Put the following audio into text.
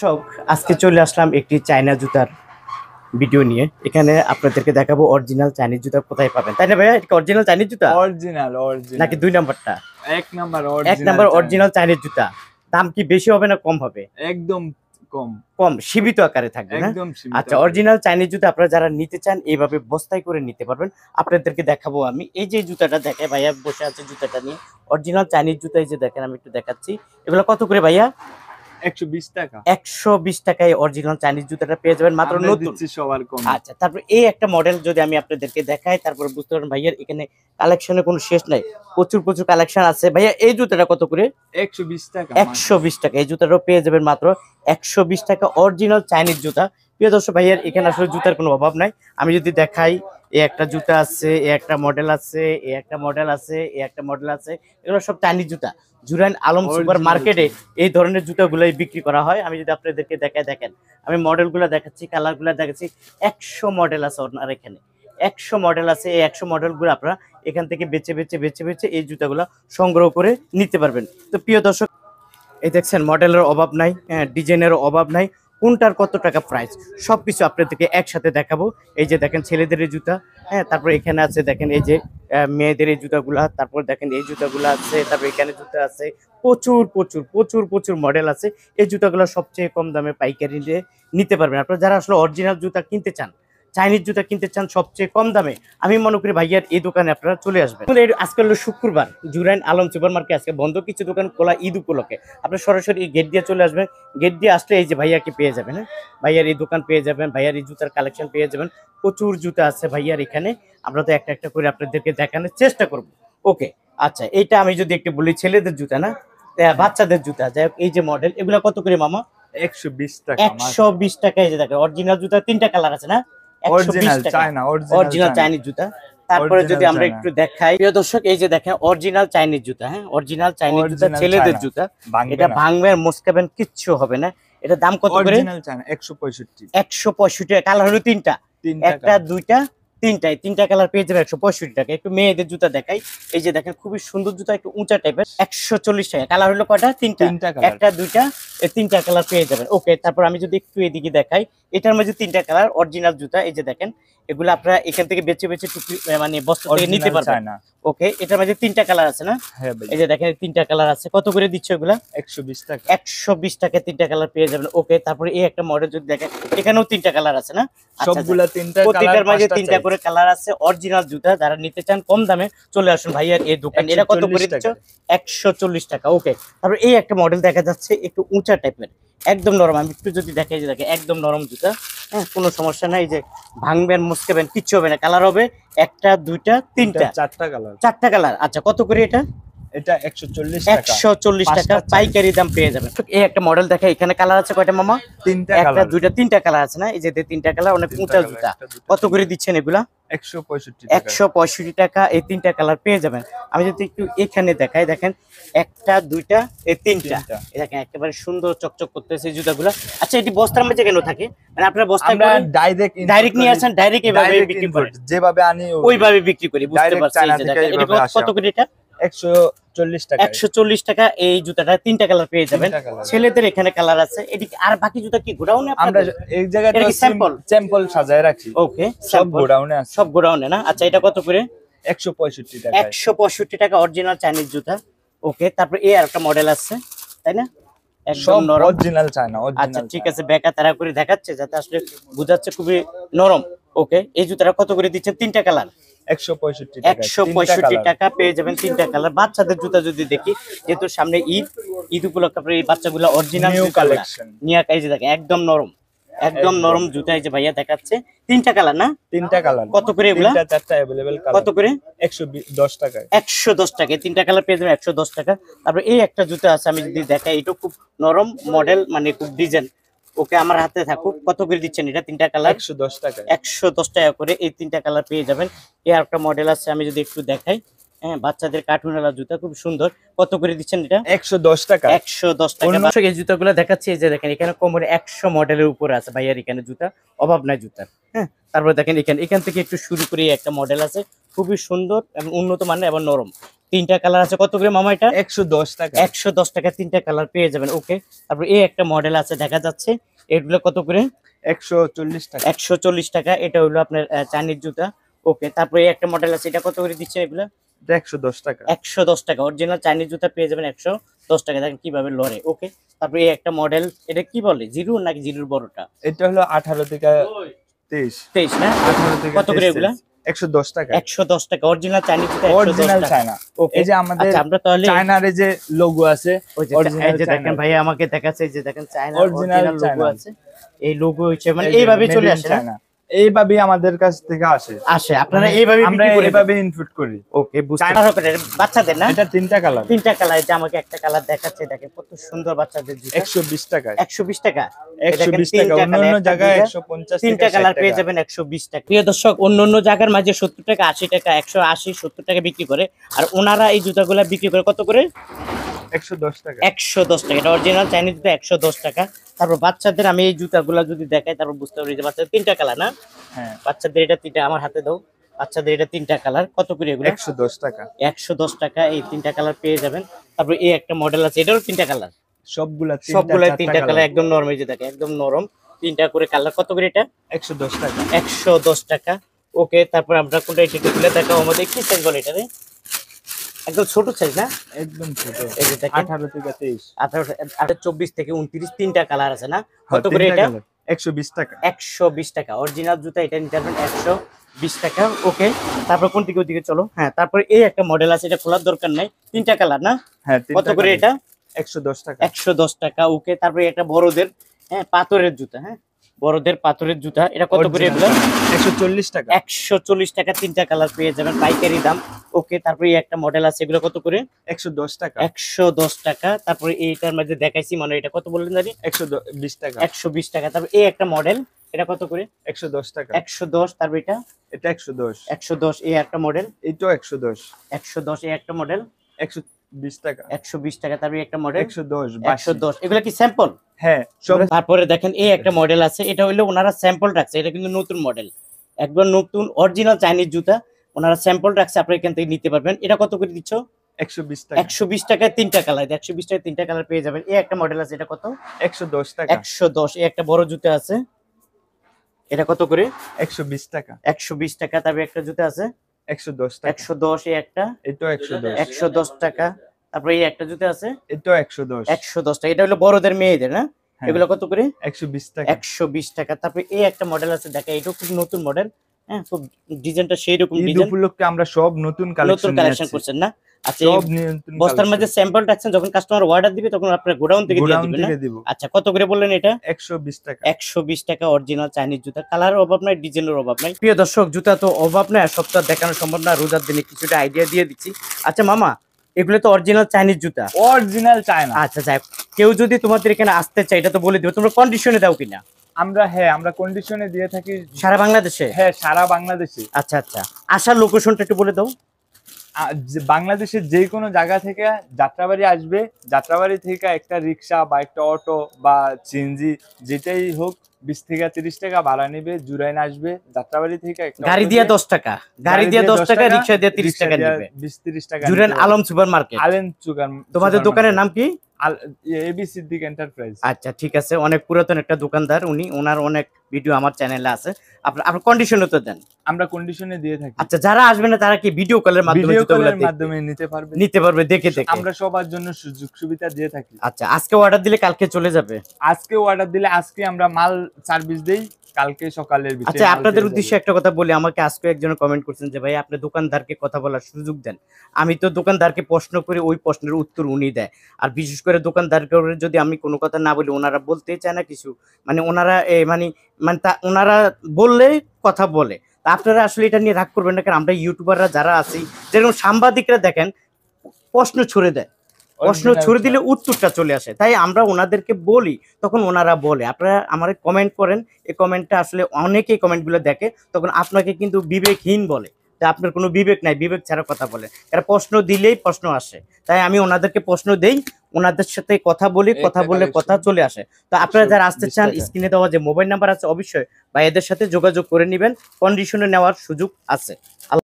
দর্শক, আজকে চলে আসলাম একটি চায়না জুতার ভিডিও নিয়ে। এখানে আপনাদেরকে দেখাবো অরিজিনাল চাইনিজ জুতা কোথায় পাবেন, তাই না ভাইয়া? এটা অরিজিনাল চাইনিজ জুতা অরিজিনাল অরিজিনাল নাকি দুই নাম্বারটা? এক নাম্বার এক নাম্বার অরিজিনাল চাইনিজ জুতা। দাম কি বেশি হবে না কম হবে? একদম কম কম, সীমিত আকারে থাকবে না? একদম সীমিত আচ্ছা, আকারে। অরিজিনাল চাইনিজ জুতা আপনারা যারা নিতে চান এইভাবে বস্তায় করে নিতে পারবেন। আপনাদেরকে দেখাবো আমি এই যে জুতাটা, দেখে ভাইয়া বসে আছে জুতাটা নিয়ে। অরিজিনাল চাইনিজ জুতা, এই যে দেখেন, আমি একটু দেখাচ্ছি। এগুলো কত করে ভাইয়া? 120 টাকা। 120 টাকায় অরিজিনাল চাইনিজ জুতাটা পেয়ে যাবেন, মাত্র আমরা নতুন। দিচ্ছি সবার কম। আচ্ছা, তারপর এই একটা মডেল যদি আমি আপনাদেরকে দেখাই, তারপর বুঝতে পারবেন ভাইয়ার এখানে কালেকশনের কোনো শেষ নাই। প্রচুর প্রচুর কালেকশন আছে। ভাইয়া এই জুতাটা কত করে? 120 টাকা। 120 টাকা। এই জুতাটাও পেয়ে যাবেন মাত্র 120 টাকা, অরিজিনাল চাইনিজ জুতা। প্রিয় দর্শক, ভাইয়ার এখানে আসলে জুতার কোনো অভাব নাই। আমি যদি দেখাই, এই একটা জুতা আছে, এই একটা মডেল আছে, এই একটা মডেল আছে, এই একটা মডেল আছে। এগুলো সব চাইনিজ জুতা। জুরাইন আলম সুপার মার্কেটে এই ধরনের জুতাগুলোই বিক্রি করা হয়। আমি যদি আপনাদেরকে দেখাই, দেখেন, আমি মডেলগুলো দেখাচ্ছি, কালারগুলো দেখাচ্ছি। 100 মডেল আছে আপনার এখানে, 100 মডেল আছে। এই 100 মডেলগুলো আপনারা এখান থেকে বেছে বেছে বেছে বেছে এই জুতাগুলো সংগ্রহ করে নিতে পারবেন। তো প্রিয় দর্শক, এই দেখছেন, মডেলের অভাব নাই, ডিজাইনের অভাব নাই, কোনটার কত টাকা প্রাইস সবকিছু আপনাদেরকে একসাথে দেখাবো। এই যে দেখেন ছেলেদের এই জুতা, তারপর এখানে আছে দেখেন এই যে মেয়েদের এই জুতাগুলা, তারপর দেখেন এই জুতাগুলো আছে, তারপর এখানে জুতা আছে। প্রচুর প্রচুর প্রচুর প্রচুর মডেল আছে। এই জুতাগুলো সবচেয়ে কম দামে পাইকারি নিতে পারবেন আপনারা যারা আসলে অরিজিনাল জুতা কিনতে চান, চাইনিজ জুতা কিনতে চান সবচেয়ে কম দামে। আমি মনে করি ভাইয়ার এই দোকানে আপনারা চলে আসবেন। আজকে হলো শুক্রবার, জুরাইন আলম সুপার মার্কেট আজকে বন্ধ, কিছু দোকান খোলা ঈদ উপলক্ষে। আপনারা সরাসরি গেট দিয়ে চলে আসবেন। গেট দিয়ে আসলে এই যে ভাইয়াকে পেয়ে যাবেন। ভাইয়ার এই দোকান পেয়ে যাবেন, ভাইয়ার এই জুতার কালেকশন পেয়ে যাবেন। প্রচুর জুতা আছে ভাইয়ার এখানে। আমরা তো একটা একটা করে আপনাদেরকে দেখানোর চেষ্টা করব। ওকে, আচ্ছা, এইটা আমি যদি একটু বলি, ছেলেদের জুতা না, বাচ্চাদের জুতা। যাই হোক, এই যে মডেল, এগুলো কত করে মামা? 120 টাকা। 120 টাকা। এই যে দেখেন অরিজিনাল জুতা, তিনটা কালার আছে না? অরিজিনাল চায়না, অরিজিনাল চাইনিজ জুতা। তারপরে যদি আমরা একটু দেখাই, প্রিয় দর্শক, এই যে দেখেন অরিজিনাল চাইনিজ জুতা, অরিজিনাল চাইনিজ জুতা, ছেলেদের জুতা। এটা ভাঙবেন মুসকাবেন কিচ্ছু হবে না। এটা দাম কত করে? Original China 165। 165 টাকা। কালার হলো তিনটা, একটা দুইটা তিনটায়, তিনটা কালার পেয়ে যাবে 165 টাকা। একটু মেয়েদের জুতা দেখাই। এই যে দেখেন খুবই সুন্দর জুতা, একটু উঁচা টাইপের, 140 টাকা। কালার হলো কয়টা? তিনটা, একটা দুইটা তিনটা কালার পেয়ে যাবেন। ওকে, তারপর আমি যদি একটু এদিকে দেখাই, এটার মধ্যে তিনটা কালার অরিজিনাল জুতা। এই যে দেখেন, এগুলো আপনারা এখান থেকে বেছে বেছে টুকরি মানে বস্তা থেকে নিতে পারবেন। ওকে, এটার মধ্যে তিনটা কালার আছে না? এই যে দেখেন তিনটা কালার আছে। কত করে দিচ্ছে এগুলা? 120 টাকা। 120 টাকা তিনটা কালার পেয়ে যাবেন। ওকে, তারপরে এই একটা মডেল যদি দেখেন, এখানেও তিনটা কালার আছে না? সবগুলা তিনটা কালার, প্রত্যেকটার মাঝে তিনটা করে কালার আছে। অরিজিনাল জুতা যারা নিতে চান কম দামে, চলে আসুন ভাইয়ার এই দোকান। এটা কত করে দিচ্ছ? 140 টাকা। ওকে, তারপর এই একটা মডেল দেখা যাচ্ছে একটু উঁচা টাইপের, একদম নরম। আমি একটু যদি দেখাই, যে দেখে একদম নরম জুতা, কোনো সমস্যা নাই। যে ভাঙবেন মুসকাবেন কিচ্ছু হবে না। কালার হবে একটা দুইটা তিনটা চারটা কালার, চারটা কালার। আচ্ছা, কত করে এটা? এটা 140 টাকা। 140 টাকা পাইকারি দাম পেয়ে যাবেন। এই একটা মডেল দেখা, এখানে কালার আছে কয়টা মামা? তিনটা একটা কালার, দুইটা তিনটা কালার আছে না? এই যে তিনটা কালার, অনেক উঁচা জুতা। কত করে দিচ্ছেন এগুলা? 165 টাকা। 165 টাকা। এই তিনটা কালার পেয়ে যাবেন। আমি যদি একটু এখানে দেখাই, দেখেন একটা দুইটা এই তিনটা, দেখেন একেবারে সুন্দর চকচক করতেছে এই জুতাগুলা। আচ্ছা, এটি বস্তার মধ্যে কেন থাকে? মানে আপনারা বস্তা ডাইরেক্ট নিয়ে আসেন, ডাইরেক্ট এভাবে বিক্রি করেন? যেভাবে আনি ওইভাবে বিক্রি করি, বুঝতে পারছি। এটা কত করে এটা? 140 টাকা। 140 টাকা। এই জুতাটা তিনটা কালার পেয়ে যাবেন। ছেলেদের এখানে কালার আছে। এদিকে আর বাকি জুতা কি গোডাউনে? আমরা এই জায়গাটা স্যাম্পল সাজায় রাখি। ওকে, সব গোডাউনে আছে, সব গোডাউনে না? আচ্ছা, এটা কত করে? 165 টাকা। 165 টাকা অরিজিনাল চাইনিজ জুতা। ওকে, তারপর এই আর একটা মডেল আছে, তাই না? একদম নরম, অরিজিনাল চায়না। আচ্ছা, ঠিক আছে, ব্যাকা তারা করে দেখাচ্ছে যাতে আসলে বুঝাচ্ছে খুবই নরম। ওকে, এই জুতাটা কত করে দিচ্ছেন? তিনটা কালার 165 টাকা পেয়ে যাবেন, তিনটা কালার। বাচ্চাদের জুতা যদি দেখি, যেহেতু সামনে ঈদ উপলক্ষে আপনার এই বাচ্চাগুলো অরিজিনাল কালেকশন নিয়ে, এই যে দেখেন একদম নরম, একদম নরম জুতা। এই যে ভাইয়া দেখাচ্ছে তিনটা কালার না? তিনটা কালার। কত করে এগুলা? চারটা अवेलेबल কালার। কত করে? 110 টাকা। 110 টাকা। তিনটা কালার পেয়ে যাবেন 110 টাকা। তারপর এই একটা জুতা আছে, আমি যদি দেখাই, এটা খুব নরম মডেল, মানে খুব ডিজাইন। ওকে, আমার হাতে থাকুক। কত করে দিচ্ছেন এটা? তিনটা কালার 110 টাকা। 110 টাকা করে এই তিনটা কালার পেয়ে যাবেন। এই আর একটা মডেল আছে, আমি যদি একটু দেখাই, বাচ্চাদের কার্টুনেলা জুতা, খুব সুন্দর। কত করে দিচ্ছেন এটা? 110 টাকা। 110 টাকা। এই জুতাগুলো দেখাচ্ছি, এই যে দেখেন এখানে কোমরে 100 মডেলের উপরে আছে ভাইয়ার এখানে জুতা, অভাব নাই জুতার। হ্যাঁ, তারপরে দেখেন এখান থেকে একটু শুরু করে একটা মডেল আছে, খুবই সুন্দর এবং উন্নত মানের এবং নরম। তিনটা কালার আছে, কত করে মামা এটা? 110 টাকা। 110 টাকা তিনটা কালার পেয়ে যাবেন। ওকে, তারপর এই একটা মডেল আছে দেখা যাচ্ছে, এগুলো কত করে? 140 টাকা। 140 টাকা। এটা হলো আপনার চাইনিজ জুতা। ওকে, তারপরে এই একটা মডেল আছে, এটা কত করে দিচ্ছে এগুলো? এটা 110 টাকা। 110 টাকা অরিজিনাল চাইনিজ জুতা পেয়ে যাবেন 110 টাকা। দেখেন কিভাবে লড়ে। ওকে, তারপরে এই একটা মডেল, এটা কি বলে, জিরো নাকি জিরোর বড়টা? এটা হলো 18 থেকে 23। 23 না? 18 থেকে কত করে 23 এগুলা? 110 টাকা। 110 টাকা অরিজিনাল চাইনিজ জুতা, 110 অরিজিনাল টাকা। চায়না। ওকে, এই যে আমাদের আচ্ছা আমরা তাহলে চায়নার এই যে লোগো আছে, ওই যে অরিজিনাল এই যে দেখেন চায়না। ভাই আমাকে দেখাচ্ছে, এই যে দেখেন China original original logo China. আছে। এই লোগো হচ্ছে মানে এই যে এইভাবে made চলে in আসে না? China। এইভাবেই আমাদের কাছ থেকে আসে। আপনারা এইভাবে আমরা বিক্রি করে দেন? এইভাবে ইনপুট করি। ওকে, বুঝতে পারছেন। বাচ্চাদের না? এটা তিনটা কালার। তিনটা কালার, যে আমাকে একটা কালার দেখাচ্ছে, দেখেন কত সুন্দর বাচ্চাদের জুতা। 120 টাকা। 120 টাকা। 120 টাকা। অন্যান্য জায়গায় 150 টাকা। তিনটা কালার পেয়ে যাবেন 120 টাকা। প্রিয় দর্শক, অন্য জায়গার মাঝে 70 টাকা 80 টাকা 180 70 টাকা বিক্রি করে, আর ওনারা এই জুতাগুলা বিক্রি করে কত করে? 110 টাকা। 110 টাকা। এটা অরিজিনাল চাইনিজ জুতা, 110 টাকা। তারপর বাচ্চাদের আমি এই জুতাগুলা যদি দেখাই, তারপর বুঝতে পারি যে বাচ্চাদের তিনটা কালার না? হ্যাঁ, বাচ্চাদের এটা তিনটা, আমার হাতে দাও। বাচ্চাদের এটা তিনটা কালার, কত করে এগুলো? 110 টাকা। 110 টাকা। এই তিনটা কালার পেয়ে যাবেন। তারপর এই একটা মডেল আছে, এটারও তিনটা কালার। সবগুলাই তিনটা কালার, একদম নরম। এই যে দেখেন একদম নরম, তিনটা করে কালার। কত করে এটা? 110 টাকা। 110 টাকা। ওকে, তারপর আমরা কোনটা এটা খুলে দেখাও আমাদের, কি সাইজ বলে এটা রে? একদম ছোট সাইজ না? একদম ছোট। এই যে দেখেন 18 থেকে 23। 24 থেকে 29 তিনটা কালার আছে না? কত করে এটা? 120 টাকা। 120 টাকা অরিজিনাল জুতা, এটা নিতে পারবেন 120 টাকা। ওকে, তারপর কোন দিকে ওদিকে চলো। হ্যাঁ, তারপর এই একটা মডেল আছে, এটা খোলার দরকার নাই, তিনটা কালার না? হ্যাঁ, কত করে এটা? 110 টাকা। 110 টাকা। ওকে, তারপরে একটা বড়দের, হ্যাঁ, পাথরের জুতা, হ্যাঁ, বড়দের পাথরের জুতা, এটা কত করে এগুলো? 140 টাকা। 140 টাকা তিনটা কালার পেয়ে যাবেন, পাইকারি দাম। ওকে, তারপরে এই একটা মডেল আছে, এগুলো কত করে? 110 টাকা। 110 টাকা। তারপরে এইটার মধ্যে দেখাইছি, মানে এটা কত বললেন জানি? 120 টাকা। 120 টাকা। তারপর এই একটা মডেল, এটা কত করে? 110 টাকা। 110। তারপর এটা এটা 110। 110। এই একটা মডেল, এটাও 110। 110। এই একটা মডেল 120 টাকা। 120 টাকা। তারপর এই একটা মডেল 110। 110। এগুলা কি স্যাম্পল? হ্যাঁ, সব। তারপরে দেখেন এই একটা মডেল আছে, এটা হলো ওনারা স্যাম্পল রাখছে, এটা কিন্তু নতুন মডেল, একবার নতুন অরিজিনাল চাইনিজ জুতা ওনারা স্যাম্পল রাখছে, আপনারা এখান থেকে নিতে পারবেন। এটা কত করে দিচ্ছ? 120 টাকা। 120 টাকায় তিনটা কালার, 120 টাকায় তিনটা কালার পেয়ে যাবেন। এই একটা মডেল আছে, এটা কত? 110 টাকা। 110। এই একটা বড় জুতা আছে, এটা কত করে? 120 টাকা। 120 টাকা। তারপর একটা জুতা আছে 110 টাকা। 110। এই একটা এটাও 110। 110 টাকা। তারপর এই একটা জুতা আছে এটাও 110। 110 টাকা। এটা হলো বড়দের মেয়েদের না? হ্যাঁ। এগুলো কত করে? 120 টাকা। 120 টাকা। তারপর এই একটা মডেল আছে, দেখা এটাও খুব নতুন মডেল, হ্যাঁ, খুব ডিজাইনটা সেই রকম ঈদ ডিজাইন, উপলক্ষে আমরা সব নতুন নতুন কালেকশন কালেকশন করছেন না? আচ্ছা, সব এই নতুন বস্তার মধ্যে স্যাম্পল রাখছেন, যখন কাস্টমার অর্ডার দিবে তখন আপনার গোডাউন থেকে দিয়ে গোডাউন দিবেন না? থেকে দিব। আচ্ছা, কত করে বললেন এটা? 120 টাকা। 120 টাকা অরিজিনাল চাইনিজ জুতা, কালারের অভাব নাই, ডিজাইনের অভাব নাই। প্রিয় দর্শক, জুতা তো অভাব নাই, আর সপ্তাহ দেখানো সম্ভব না, রোজার দিনে কিছুটা আইডিয়া দিয়ে দিচ্ছি। আচ্ছা মামা, এগুলো তো অরিজিনাল চাইনিজ জুতা। Original China. আচ্ছা, যাই হোক, কেউ যদি তোমাদের এখানে আসতে চায়, এটা তো বলে দিও, তোমরা কন্ডিশনে দাও কিনা? আমরা কন্ডিশনে দিয়ে থাকি সারা বাংলাদেশে? হ্যাঁ, সারা বাংলাদেশে। আচ্ছা আচ্ছা, আসার লোকেশনটা একটু বলে দাও। বাংলাদেশের যে কোনো জায়গা থেকে যাত্রাবাড়ি আসবে, যাত্রাবাড়ি থেকে একটা রিক্সা বা একটা অটো বা সিএনজি যেটাই হোক 20 থেকে 30 টাকা ভাড়া নেবে, জুরাইন আসবে। যাত্রাবাড়ি থেকে একটা গাড়ি দিয়ে 10 টাকা, গাড়ি দিয়ে 10 টাকা, রিক্সা দিয়ে 30 টাকা নেবে। 20-30 টাকা। Jurain Alam super market. আলেন সুগার। তোমাদের দোকানের নাম কি? A B Siddique enterprise. আচ্ছা, ঠিক আছে, অনেক পুরাতন একটা দোকানদার উনি, ওনার অনেক ভিডিও আমার চ্যানেলে আছে। আপনার কন্ডিশনে তো দেন? আমরা কন্ডিশনে দিয়ে থাকি। আচ্ছা, যারা আসবে না তারা কি ভিডিও কলের মাধ্যমে ভিডিও জুতাগুলো কলের দেখবে? মাধ্যমে নিতে পারবে। দেখে দেখে। আমরা সবার জন্য সুযোগ সুবিধা দিয়ে থাকি। আচ্ছা, আজকে অর্ডার দিলে কালকে চলে যাবে? আজকে অর্ডার দিলে আজকে আমরা মাল সার্ভিস দেই, কালকে সকালের ভিতরে। আচ্ছা, আপনাদের উদ্দেশ্যে একটা কথা বলি, আমাকে আজকে একজন কমেন্ট করছেন যে ভাই আপনি দোকানদারকে কথা বলার সুযোগ দেন। আমি তো দোকানদারকে প্রশ্ন করি, ওই প্রশ্নের উত্তর উনি দেয়। আর বিশেষ করে দোকানদারকে যদি আমি কোনো কথা না বলি, ওনারা বলতেই চায় না কিছু, মানে ওনারা ওনারা বললে কথা বলে। তা আপনারা আসলে এটা নিয়ে রাগ করবেন না, কারণ আমরা ইউটিউবাররা যারা আছি, যেরকম সাংবাদিকরা দেখেন প্রশ্ন ছুড়ে দেয়, প্রশ্ন ছুড়ে দিলে উত্তরটা চলে আসে, তাই আমরা ওনাদেরকে বলি, তখন ওনারা বলে। আপনারা আমার কমেন্ট করেন, এই কমেন্টটা আসলে অনেকেই কমেন্টগুলো দেখে, তখন আপনাকে কিন্তু বিবেকহীন বলে, যে আপনার কোনো বিবেক নাই, বিবেক ছাড়া কথা বলে। এরা প্রশ্ন দিলেই প্রশ্ন আসে, তাই আমি ওনাদেরকে প্রশ্ন দেই, ওনাদের সাথে কথা বলি, কথা বলে কথা চলে আসে। তো আপনারা যারা আসতে চান, 120 টাকা। স্ক্রিনে দেওয়া যে মোবাইল নাম্বার আছে অবশ্যই বা এদের সাথে যোগাযোগ করে নেবেন, কন্ডিশনে নেওয়ার সুযোগ আছে।